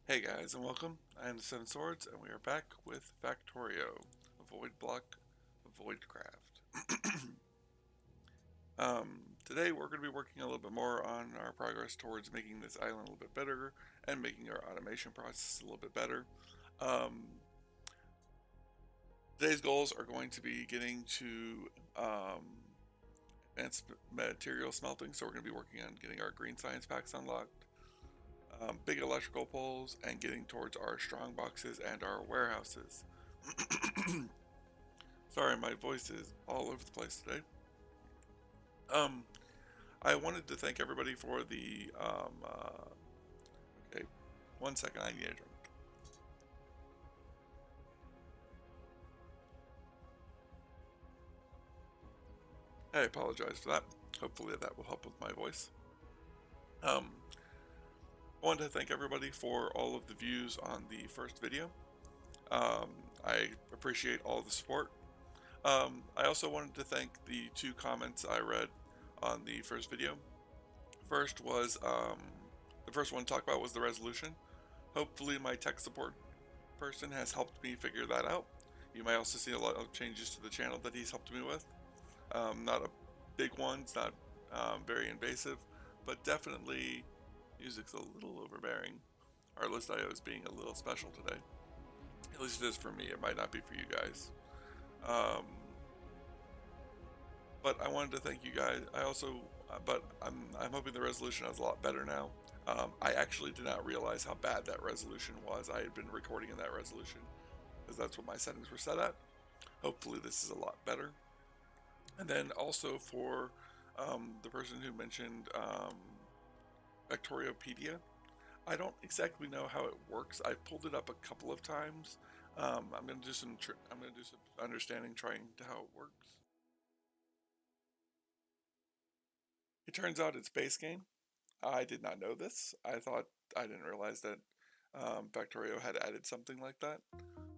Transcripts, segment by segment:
Hey guys, and welcome. I am the Seven Swords, and we are back with Factorio, a void block, a void craft. Today we're going to be working a little bit more on our progress towards making this island a little bit better and making our automation process a little bit better. Um, Today's goals are going to be getting to advanced material smelting, so we're going to be working on getting our green science packs unlocked, big electrical poles, and getting towards our strong boxes and our warehouses. Sorry, my voice is all over the place today. Um, I wanted to thank everybody for the. Okay, 1 second, I need a drink. I apologize for that. Hopefully, that will help with my voice. Um, I wanted to thank everybody for all of the views on the first video. Um, I appreciate all the support. I also wanted to thank the two comments I read on the first video. First was the first one to talk about was the resolution. Hopefully, my tech support person has helped me figure that out. You might also see a lot of changes to the channel that he's helped me with. Not a big ones, not very invasive, but definitely music's a little overbearing. Our list IO is being a little special today. At least it is for me. It might not be for you guys. Um, but I wanted to thank you guys. I also, but I'm hoping the resolution is a lot better now. I actually did not realize how bad that resolution was. I had been recording in that resolution because that's what my settings were set at. Hopefully, this is a lot better. And then also for the person who mentioned Factoriopedia, I don't exactly know how it works. I've pulled it up a couple of times. I'm gonna do some. I'm gonna do some understanding, trying to how it works. It turns out it's base game. I did not know this. I didn't realize that Factorio had added something like that.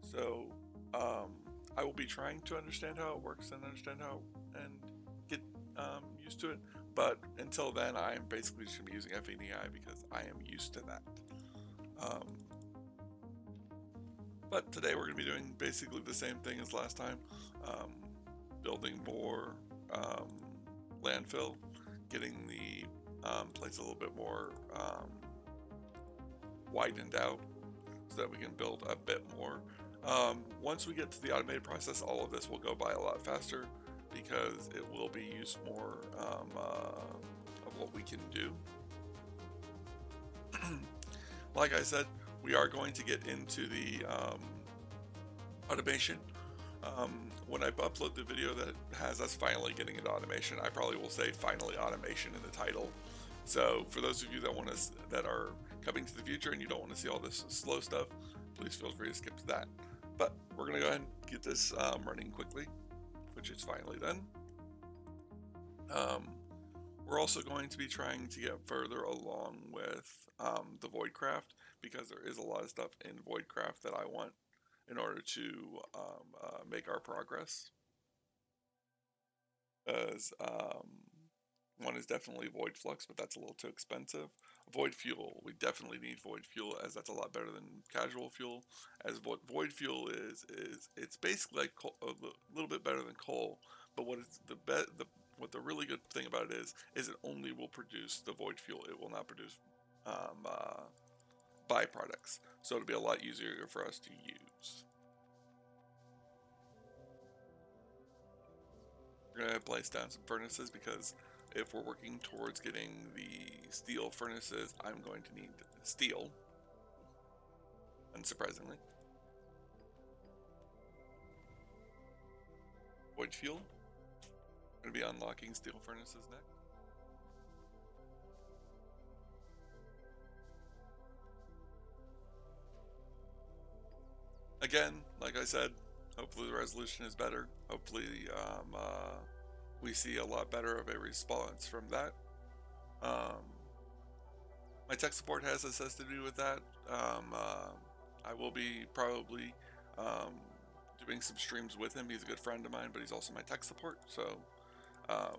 So um, I will be trying to understand how it works and understand how and get used to it. But until then, I am basically just going to be using FNEI because I am used to that. Um, but today we're going to be doing basically the same thing as last time, um, building more um, landfill, getting the place a little bit more widened out so that we can build a bit more. Once we get to the automated process, all of this will go by a lot faster because it will be used more of what we can do. Like I said, we are going to get into the automation. When I upload the video that has us finally getting into automation, I probably will say finally automation in the title. So for those of you that are coming to the future and you don't want to see all this slow stuff, please feel free to skip to that. But we're gonna go ahead and get this running quickly, which is finally done. Um, we're also going to be trying to get further along with the Voidcraft because there is a lot of stuff in Voidcraft that I want in order to make our progress. As one is definitely Void Flux, but that's a little too expensive. Void Fuel, we definitely need Void Fuel as that's a lot better than casual fuel. As Void Fuel is it's basically like coal, a little bit better than coal, but what is what the really good thing about it is it only will produce the Void Fuel. It will not produce um, uh, byproducts, so it'll be a lot easier for us to use. We're gonna place down some furnaces because if we're working towards getting the steel furnaces, I'm going to need steel, unsurprisingly. Void fuel. We're gonna be unlocking steel furnaces next. Again, like I said, hopefully the resolution is better. Hopefully we see a lot better of a response from that. Um, my tech support has assisted me with that. I will be probably um, doing some streams with him. He's a good friend of mine, but he's also my tech support. So um,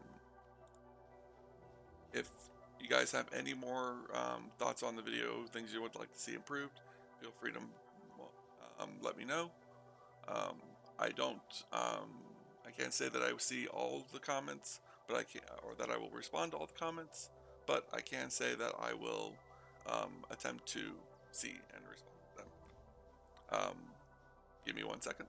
if you guys have any more thoughts on the video, things you would like to see improved, feel free to let me know. Um, I don't, I can't say that I see all the comments, but I can, or that I will respond to all the comments, but I can say that I will attempt to see and respond to them. Give me 1 second.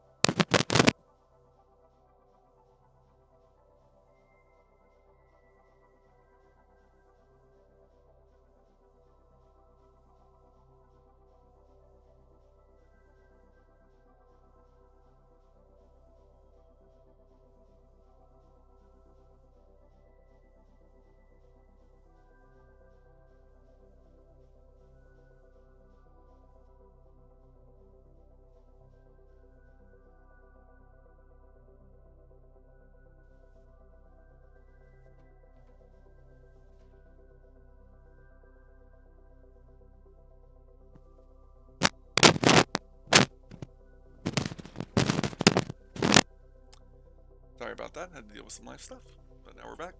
Sorry about that. I had to deal with some life stuff, but now we're back.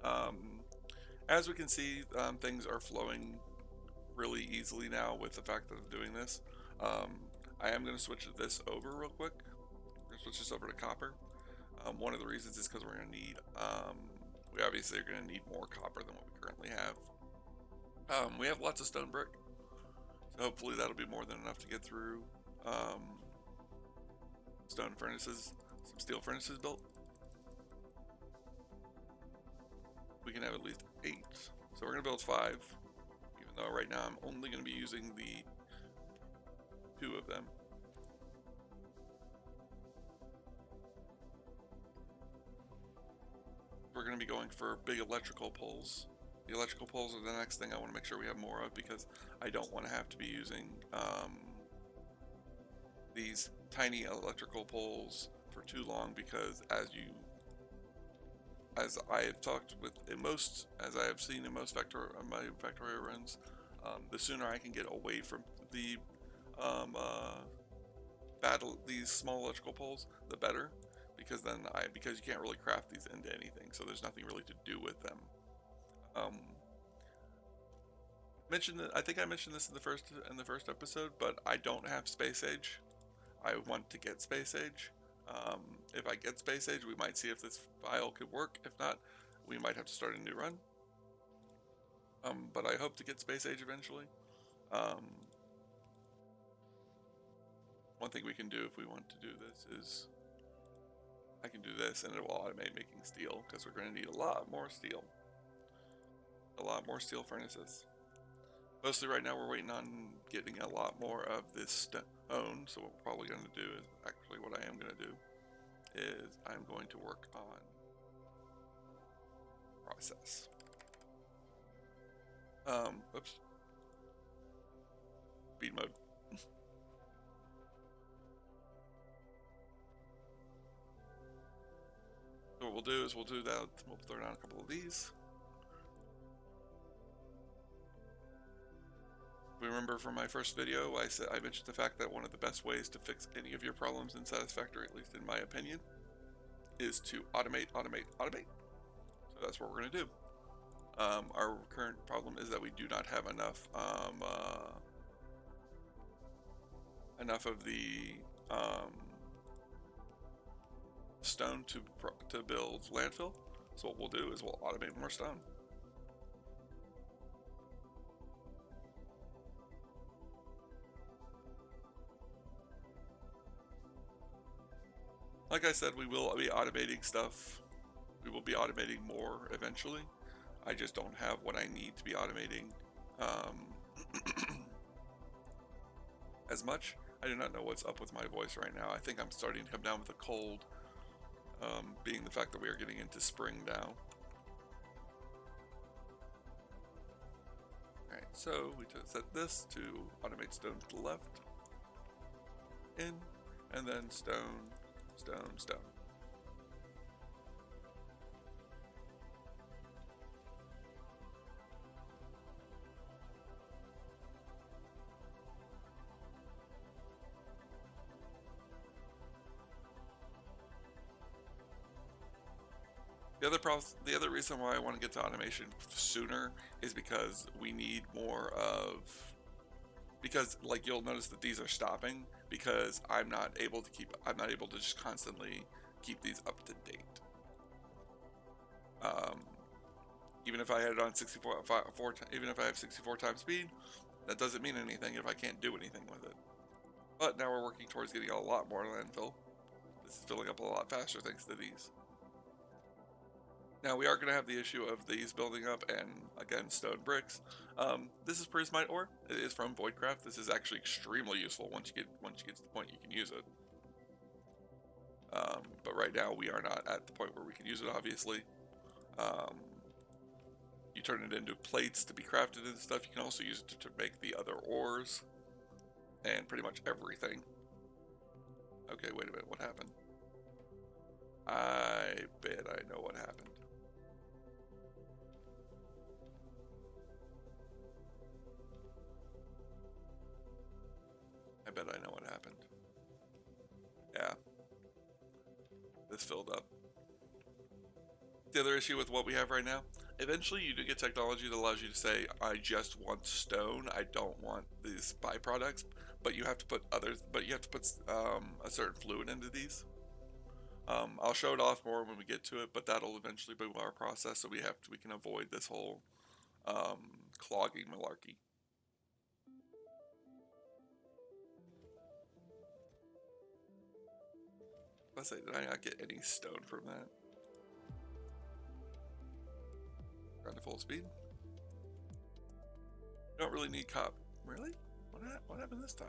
Um, as we can see, things are flowing really easily now with the fact that I'm doing this. Um, I am going to switch this over real quick. We're going to switch this over to copper. One of the reasons is because we're going to need, we obviously are going to need more copper than what we currently have. We have lots of stone brick, so hopefully that'll be more than enough to get through stone furnaces, some steel furnaces built. We can have at least 8, so we're going to build 5, even though right now I'm only going to be using the 2 of them. We're going to be going for big electrical poles. The electrical poles are the next thing I want to make sure we have more of, because I don't want to have to be using these tiny electrical poles for too long, because as I have talked with as I have seen in most my Factorio runs, the sooner I can get away from the these small electrical poles, the better, because you can't really craft these into anything, so there's nothing really to do with them. I think I mentioned this in the first episode, but I don't have space age. I want to get space age. If I get space age, we might see if this file could work. If not, we might have to start a new run. But I hope to get space age eventually. One thing we can do if we want to do this is I can do this and it will automate making steel, because we're going to need a lot more steel. A lot more steel furnaces. Mostly right now we're waiting on getting a lot more of this stone, so what we're probably going to do is, actually what I am going to do is I'm going to work on process. Oops. Speed mode. So what we'll do is we'll do that, we'll throw down a couple of these. If we remember from my first video, I mentioned the fact that one of the best ways to fix any of your problems in Satisfactory, at least in my opinion, is to automate, automate, automate. So that's what we're going to do. Our current problem is that we do not have enough of the stone to build landfill. So what we'll do is we'll automate more stone. Like I said, we will be automating stuff. We will be automating more eventually. I just don't have what I need to be automating as much. I do not know what's up with my voice right now. I think I'm starting to come down with a cold, being the fact that we are getting into spring now. Alright, so we set this to automate stone to the left, in, and then stone, stone, stone. The other reason why I want to get to automation sooner is because we need more of because like you'll notice that these are stopping because I'm not able to just constantly keep these up to date. Um, even if I had it on 64, even if I have 64 times speed, that doesn't mean anything if I can't do anything with it. But now we're working towards getting a lot more landfill. This is filling up a lot faster thanks to these. Now we are going to have the issue of these building up, and again, stone bricks. This is prismite ore. It is from Voidcraft. This is actually extremely useful once you get to the point you can use it. But right now we are not at the point where we can use it. Obviously, you turn it into plates to be crafted and stuff. You can also use it to make the other ores and pretty much everything. Okay, wait a minute. What happened? I bet I know what happened. I bet I know what happened. Yeah. This filled up. The other issue with what we have right now, eventually you do get technology that allows you to say, I just want stone, I don't want these byproducts, but you have to put a certain fluid into these. I'll show it off more when we get to it, but that'll eventually be our process, so we can avoid this whole clogging malarkey. Let's say, did I not get any stone from that? Run to full speed. You don't really need cop. Really? What happened this time?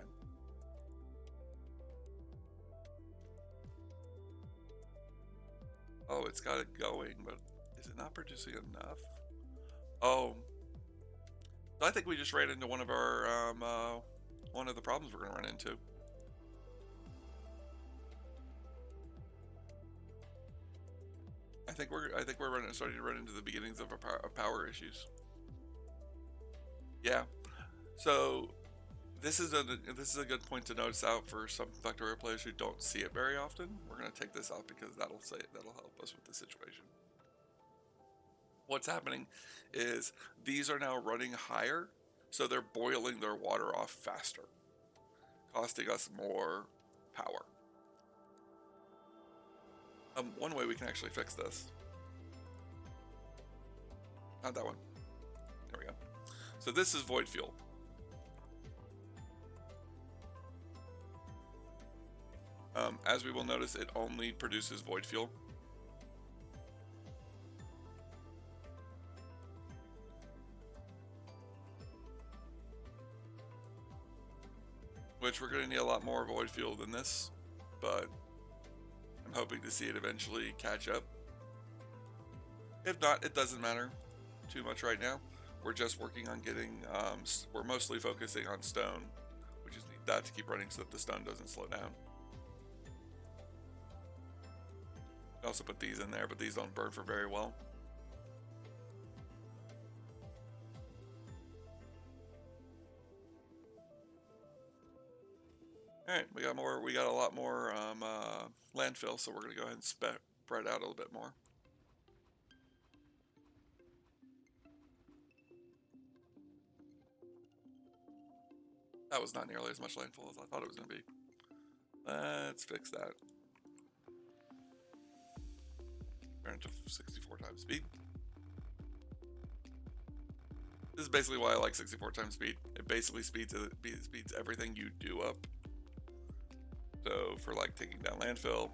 Oh, it's got it going, but is it not producing enough? Oh, I think we just ran into one of our one of the problems we're gonna run into. I think we're starting to run into the beginnings of power issues. Yeah. So this is a good point to notice out for some Factorio players who don't see it very often. We're gonna take this out because that'll help us with the situation. What's happening is these are now running higher, so they're boiling their water off faster, costing us more power. One way we can actually fix this. Not that one. There we go. So this is void fuel. As we will notice, it only produces void fuel. Which we're going to need a lot more void fuel than this, but I'm hoping to see it eventually catch up. If not, it doesn't matter too much right now. We're just working on getting, we're mostly focusing on stone. We just need that to keep running so that the stone doesn't slow down. Also put these in there, but these don't burn for very well. Alright, we got a lot more landfill, so we're gonna go ahead and spread out a little bit more. That was not nearly as much landfill as I thought it was gonna be. Let's fix that. Turn it to 64 times speed. This is basically why I like 64 times speed. It basically speeds everything you do up. So for like taking down landfill,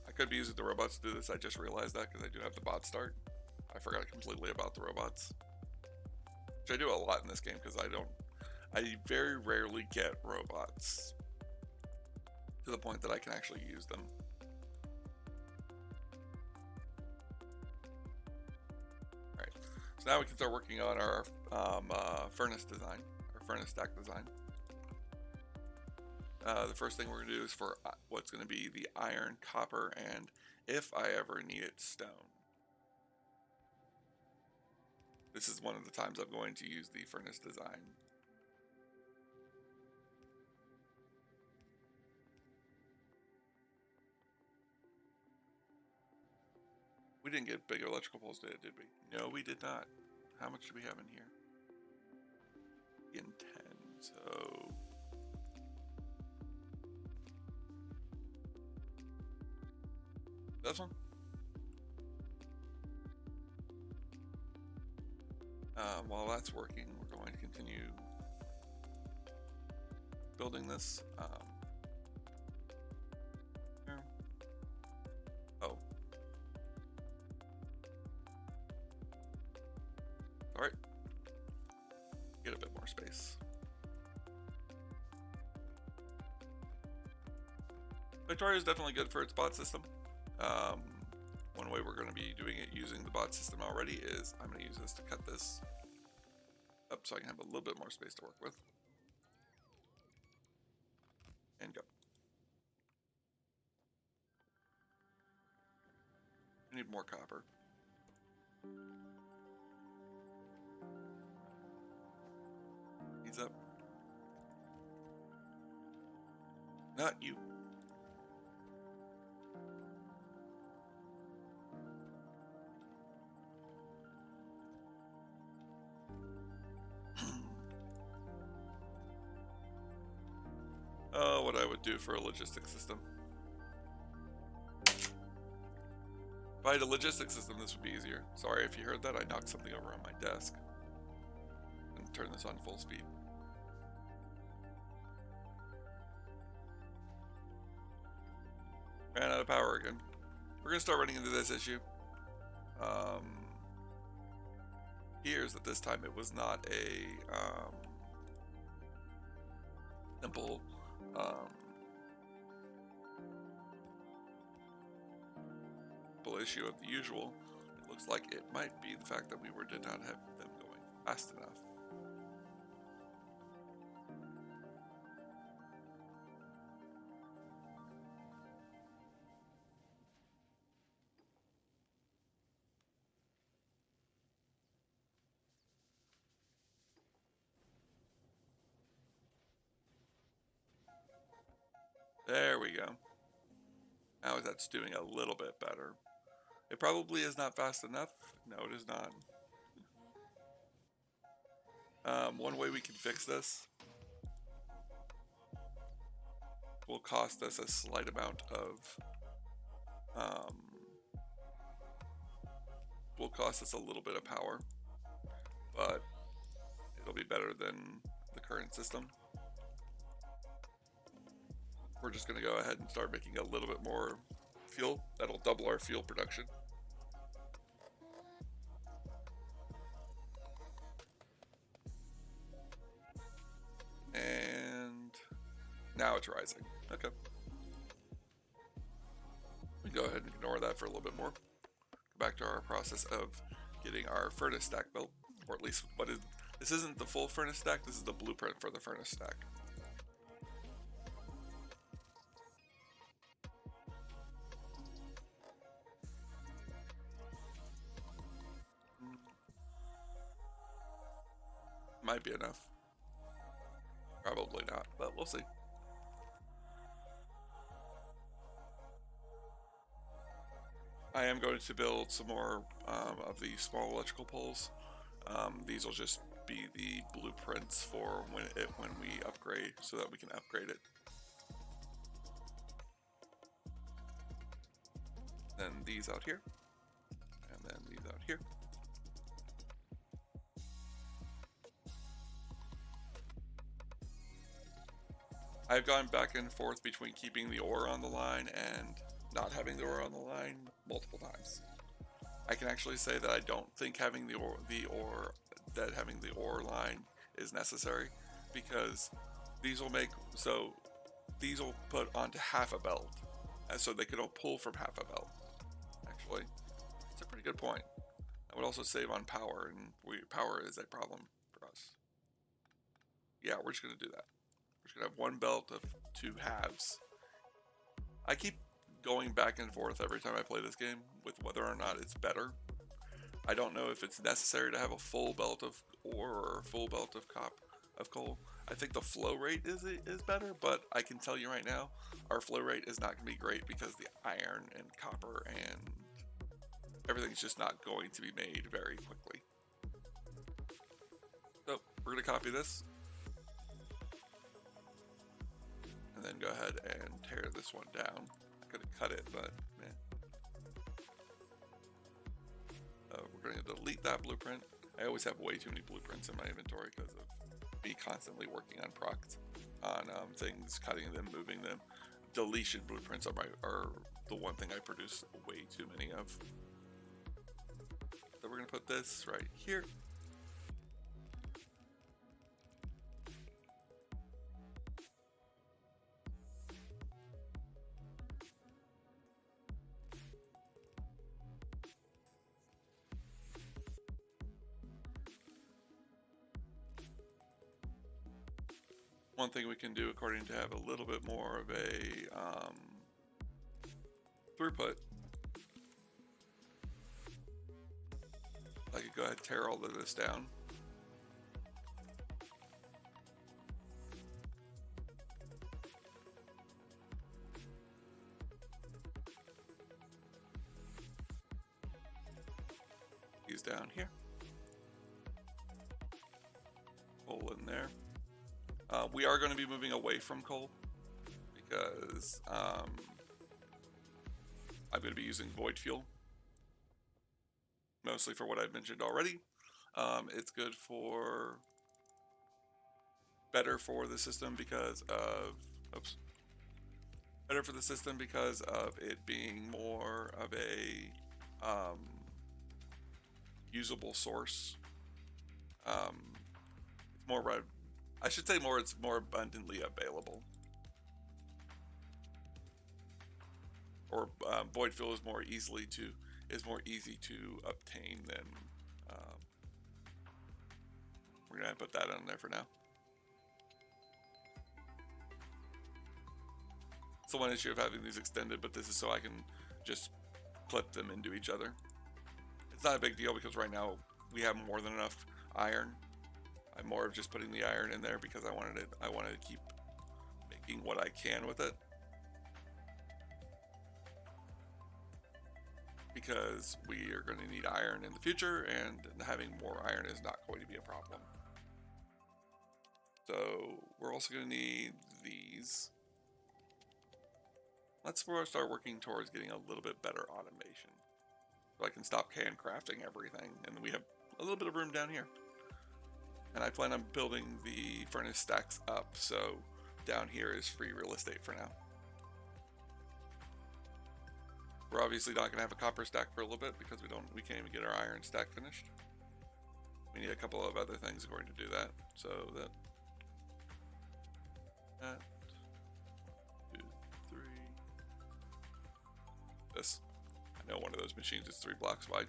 I could be using the robots to do this. I just realized that because I do have the bot start. I forgot completely about the robots, which I do a lot in this game because I very rarely get robots to the point that I can actually use them. Alright, so now we can start working on our furnace design, our furnace stack design. The first thing we're going to do is for what's going to be the iron, copper, and if I ever need it, stone. This is one of the times I'm going to use the furnace design. We didn't get big electrical poles, did we? No, we did not. How much do we have in here? In tens. So this one. While that's working, we're going to continue building this. Oh. Alright. Get a bit more space. Factorio is definitely good for its bot system. One way we're going to be doing it using the bot system already is I'm going to use this to cut this up so I can have a little bit more space to work with. And go. I need more copper. He's up. Not you. Oh, what I would do for a logistics system. If I had a logistics system, this would be easier. Sorry if you heard that. I knocked something over on my desk. And turn this on full speed. Ran out of power again. We're going to start running into this issue. Here's that this time it was not a simple issue of the usual. It looks like it might be the fact that we did not have them going fast enough. There we go. Now that's doing a little bit better. It probably is not fast enough. No, it is not. One way we can fix this will cost us a slight amount of will cost us a little bit of power, but it'll be better than the current system. We're just going to go ahead and start making a little bit more fuel. That'll double our fuel production. And now it's rising. Okay. We can go ahead and ignore that for a little bit more. Go back to our process of getting our furnace stack built, or at least this isn't the full furnace stack, this is the blueprint for the furnace stack. Might be enough. Probably not, but we'll see. I am going to build some more of the small electrical poles. These will just be the blueprints for when we upgrade, so that we can upgrade it. Then these out here, and then these out here. I've gone back and forth between keeping the ore on the line and not having the ore on the line multiple times. I can actually say that I don't think having the ore line is necessary, because these will put onto half a belt, and so they could all pull from half a belt. Actually, it's a pretty good point. That would also save on power, and power is a problem for us. Yeah, we're just gonna do that. We're just gonna have one belt of two halves. I keep going back and forth every time I play this game with whether or not it's better. I don't know if it's necessary to have a full belt of ore or a full belt of coal. I think the flow rate is better, but I can tell you right now, our flow rate is not going to be great because the iron and copper and everything's just not going to be made very quickly. So we're going to copy this. then go ahead and tear this one down. I could have cut it, but man. We're going to delete that blueprint. I always have way too many blueprints in my inventory because of me constantly working on procs, on things, cutting them, moving them. Deletion blueprints are the one thing I produce way too many of. So we're going to put this right here. One thing we can do, according to have a little bit more of a throughput, I could go ahead and tear all of this down. These down here. Coal in there. We are going to be moving away from coal because I'm going to be using void fuel, mostly for what I've mentioned already. It's good for, better for the system because of, better for the system because of it being more of a usable source. It's more, I should say more, it's more abundantly available. Or void fuel is more easy to obtain than. We're gonna put that on there for now. So one issue of having these extended, but this is so I can just clip them into each other. It's not a big deal because right now we have more than enough iron. I'm more of just putting the iron in there because I wanted to keep making what I can with it. Because we are going to need iron in the future, and having more iron is not going to be a problem. So we're also going to need these. Let's start working towards getting a little bit better automation, so I can stop handcrafting everything, and we have a little bit of room down here. And I plan on building the furnace stacks up, so down here is free real estate for now. We're obviously not going to have a copper stack for a little bit because we can't even get our iron stack finished. We need a couple of other things going to do that. So that 1, 2, 3. This. I know one of those machines is 3 blocks wide.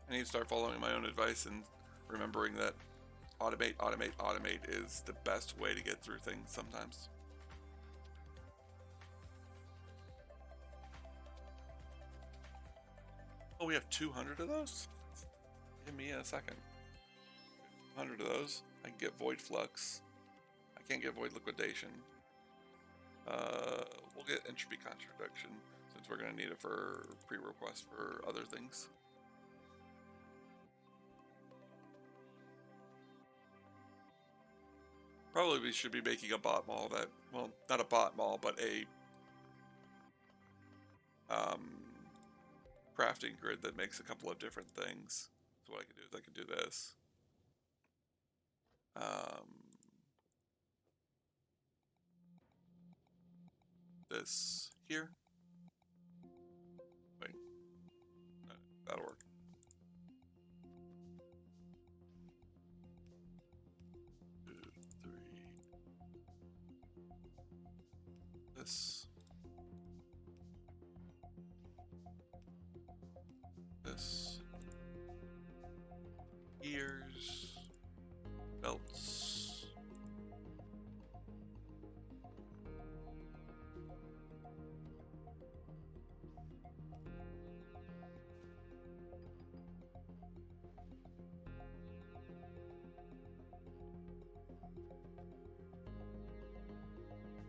I need to start following my own advice and remembering that automate is the best way to get through things sometimes. Oh, we have 200 of those? Give me a second. 100 of those. I can get void flux. I can't get void liquidation. We'll get entropy contradiction since we're going to need it for pre-request for other things. Probably we should be making a bot mall that, well, not a bot mall, but a crafting grid that makes a couple of different things. So what I can do is I can do this. This here. Wait, no, that'll work. This, ears, belts,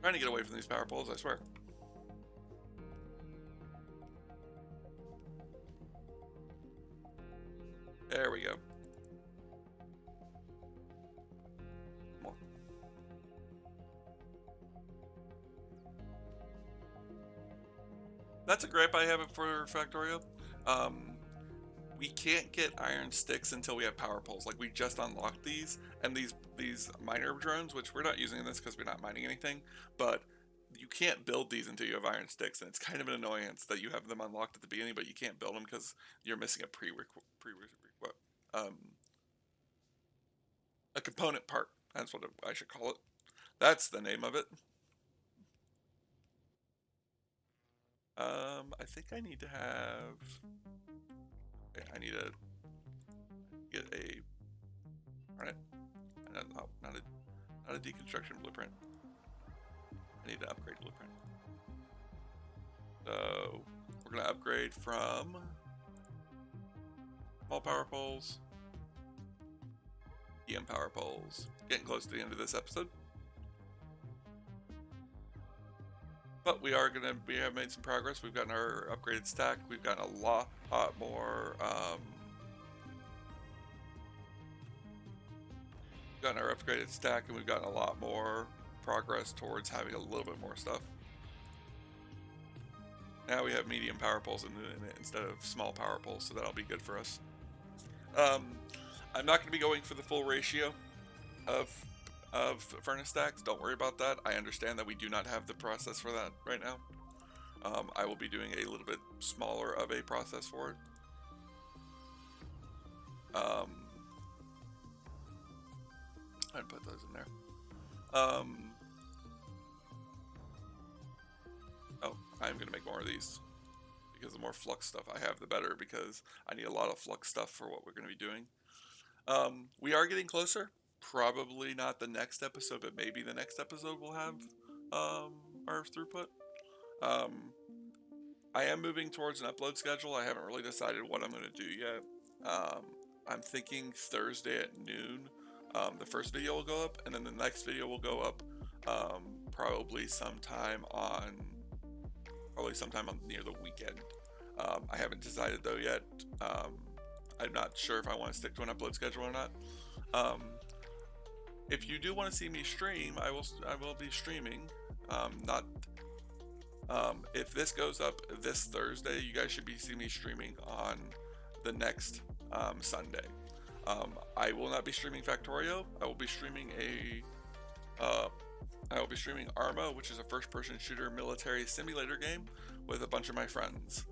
trying to get away from these power poles, I swear. That's a gripe I have it for Factorio. Um, we can't get iron sticks until we have power poles. Like we just unlocked these, and these miner drones, which we're not using in this because we're not mining anything, but you can't build these until you have iron sticks, and it's kind of an annoyance that you have them unlocked at the beginning, but you can't build them because you're missing a um, a component part. That's what I should call it. That's the name of it. I think I need to have. I need to get a. No, not a deconstruction blueprint. I need to upgrade blueprint. So we're gonna upgrade from small power poles, EM power poles. Getting close to the end of this episode, but we have made some progress. We've gotten our upgraded stack. We've gotten a lot more. Gotten our upgraded stack, and we've gotten a lot more progress towards having a little bit more stuff. Now we have medium power poles instead of small power poles, so that'll be good for us. I'm not going to be going for the full ratio of furnace stacks. Don't worry about that. I understand that we do not have the process for that right now. I will be doing a little bit smaller of a process for it. I'd put those in there. Oh, I'm going to make more of these because the more flux stuff I have, the better, because I need a lot of flux stuff for what we're going to be doing. We are getting closer. Probably not the next episode, but maybe the next episode will have our throughput. I am moving towards an upload schedule. I haven't really decided what I'm going to do yet. I'm thinking Thursday at noon. The first video will go up, and then the next video will go up probably sometime on near the weekend. I haven't decided though yet. I'm not sure if I want to stick to an upload schedule or not. If you do want to see me stream, I will be streaming. If this goes up this Thursday, you guys should be seeing me streaming on the next Sunday. I will not be streaming Factorio. I will be streaming Arma, which is a first-person shooter military simulator game with a bunch of my friends.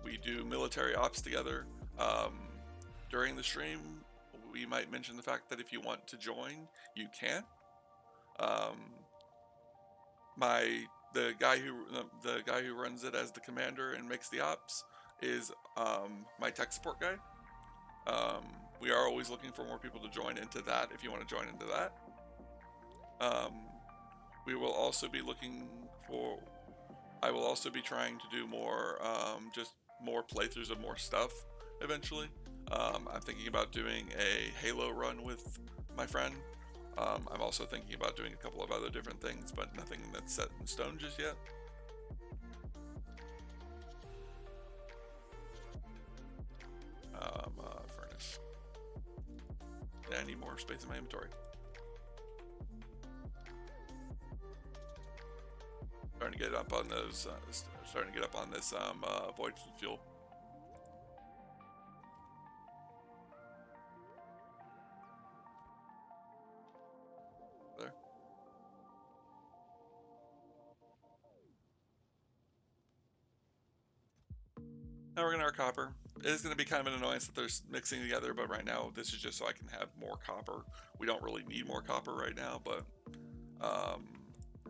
We do military ops together. During the stream, we might mention the fact that if you want to join, you can. The guy who runs it as the commander and makes the ops is my tech support guy. We are always looking for more people to join into that. If you want to join into that, we will also be looking for. I will also be trying to do more, just more playthroughs of more stuff eventually. I'm thinking about doing a Halo run with my friend. I'm also thinking about doing a couple of other different things, but nothing that's set in stone just yet. Furnace. Yeah, I need more space in my inventory. Starting to get up on those. Starting to get up on this void fuel. There. Now we're gonna our copper. It is going to be kind of an annoyance that they're mixing together, but right now this is just so I can have more copper. We don't really need more copper right now, but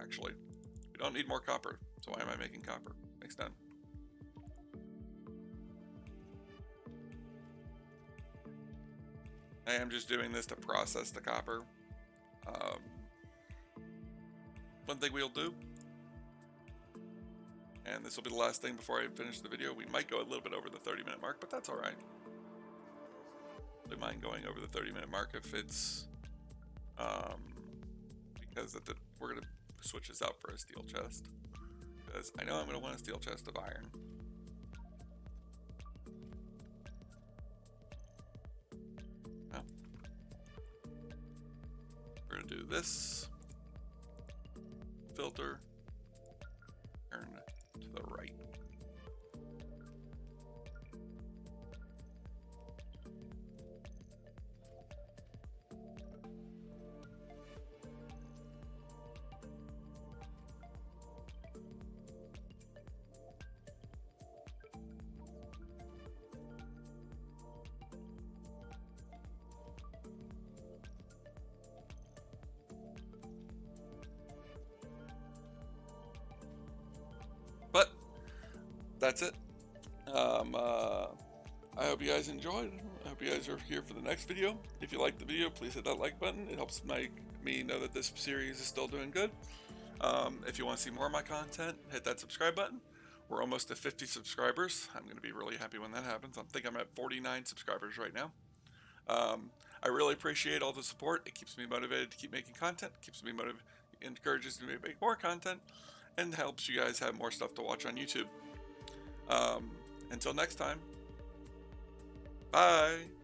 actually, we don't need more copper. So why am I making copper? Makes done. I am just doing this to process the copper. One thing we'll do, and this will be the last thing before I finish the video. We might go a little bit over the 30-minute mark, but that's all right. I don't mind going over the 30-minute mark if it's because we're gonna switch this out for a steel chest, because I know I'm gonna want a steel chest of iron. Now, we're gonna do this filter. Turn to the right. that's it. I hope you guys enjoyed. I hope you guys are here for the next video. If you like the video, please hit that like button. It helps me know that this series is still doing good. If you want to see more of my content, hit that subscribe button. We're almost at 50 subscribers. I'm going to be really happy when that happens. I think I'm at 49 subscribers right now. I really appreciate all the support. It keeps me motivated to keep making content, keeps me motivated, encourages me to make more content, and helps you guys have more stuff to watch on YouTube. Until next time, bye!